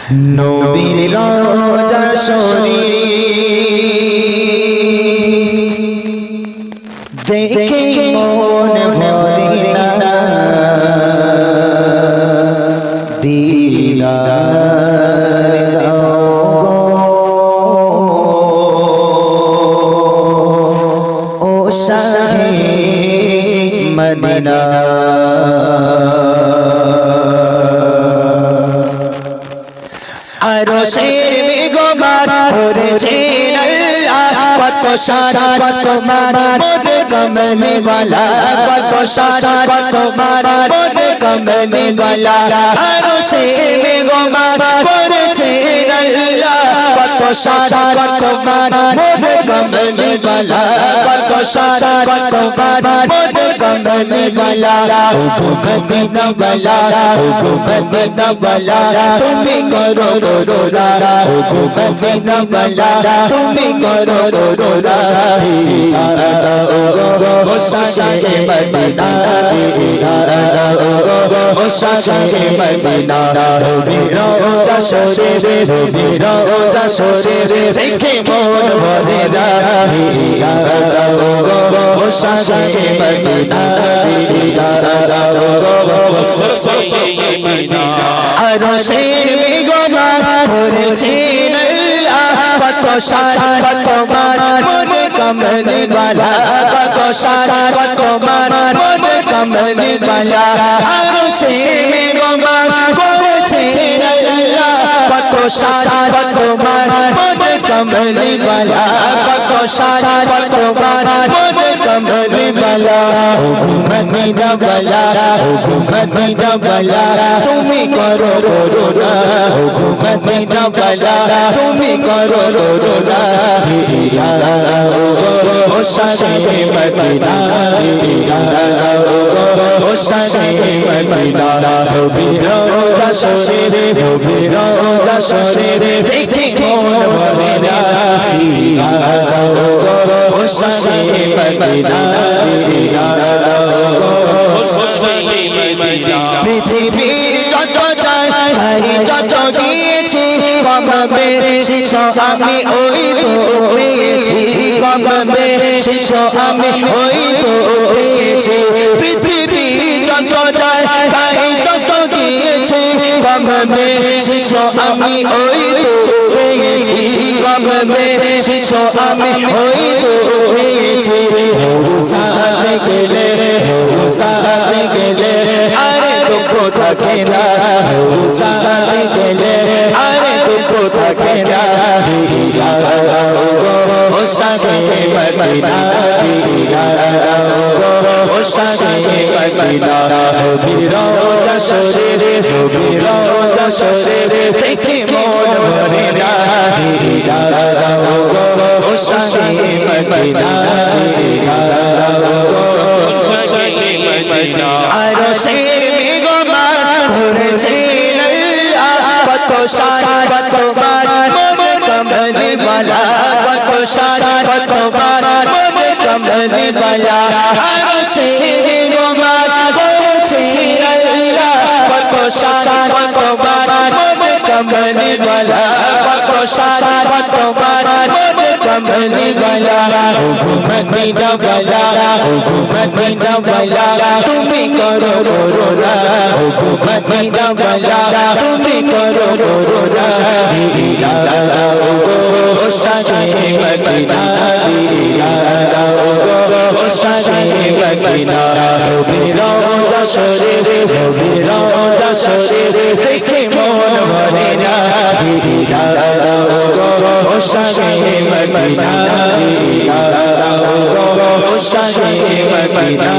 নবীর রওজা শরীফ দেখে মন ভরে না দিদার দাও গো ও শাহে মদিনা। আরশের মেঘমার করেছেন আল্লাহ কত শান কত মান মোর কমলি ওয়ালা কত শান কত মান মোর কমলি ওয়ালা। আরশের মেঘমার করেছেন আল্লাহ কত শান কত মান মোর কমলি ওয়ালা কত শান কত মান মোর কমলি ওয়ালা। ও গো মদিনা ওয়ালা ও গো মদিনা ওয়ালা তুমি করো রোলা ও গো মদিনা ওয়ালা তুমি করো রোলা দিদার দাও গো ও শাহে মদিনা দিদার দাও গো ও শাহে মদিনা। নবীর রওজা শরীফ নবীর রওজা শরীফ দেখে মন ভরে না দিদার দাও গো ও শাহে মদিনা দিদার দাও গো ও শাহে মদিনা। আরশের মেঘমার করেছেন আল্লাহ কত শান কত মান মোর কমলি ওয়ালা কত শান কত মান মোর কমলি ওয়ালা। আরশের মেঘমার করেছেন আল্লাহ কত শান কত মান মোর কমলি ওয়ালা কত শান কত মান মোর কমলি ওয়ালা। ও গো মদিনা ওয়ালা ও গো মদিনা ওয়ালা তুমি করো রোলা ও গো মদিনা ওয়ালা তুমি করো রোলা দিদার দাও গো ও শাহে মদিনা দিদার দাও গো ও শাহে মদিনা। নবীর রওজা শরীফ নবীর রওজা শরীফ দেখে মন ভরে না দিদার দাও গো ও শাহে মদিনা দিদার দাও গো ও শাহে মদিনা। পৃথিবীর যত তাই যত দিয়েছি কমবের শেষ আমি ওই তো পেয়েছি কমবের শেষ আমি ওই তো পেয়েছি। পৃথিবীর যত তাই যত দিয়েছি কমবের শেষ আমি ওই তো পেয়েছি কমবের শেষ আমি ওই তো পেয়েছি। রওজাতে গেলে রওজাতে গেলে আরে দুঃখ থাকে না রওজাতে গেলে আরে দুঃখ থাকে না দিদার দাও গো ও শাহে মদিনা দিদার দাও গো ও শাহে মদিনা। নবীর রওজা শরীফ নবীর রওজা শরীফ দেখে মন ভরে না দিদার দাও গো ও শাহে মদিনা দিদার দাও গো ও শাহে মদিনা। আরশের মেঘমার করেছেন আল্লাহ কত শান কত মান মোর কমলি ওয়ালা কত শান কত মান মোর কমলি ওয়ালা। আরশের মেঘমার করেছেন আল্লাহ কত শান কত মান মোর কমলি ওয়ালা কত শান কত মান মোর কমলি ওয়ালা। ও গো মদিনা ওয়ালা ও গো মদিনা ওয়ালা তুমি করো রোলা ও গো মদিনা ওয়ালা তুমি করো রোলা দিদার দাও গো ও শাহে মদিনা দিদার দাও গো ও শাহে মদিনা। নবীর রওজা শরীফ নবীর রওজা শরীফ দেখে মন ভরে না দিদার দাও গো ও শাহে মদিনা দিদার দাও গো ও শাহে মদিনা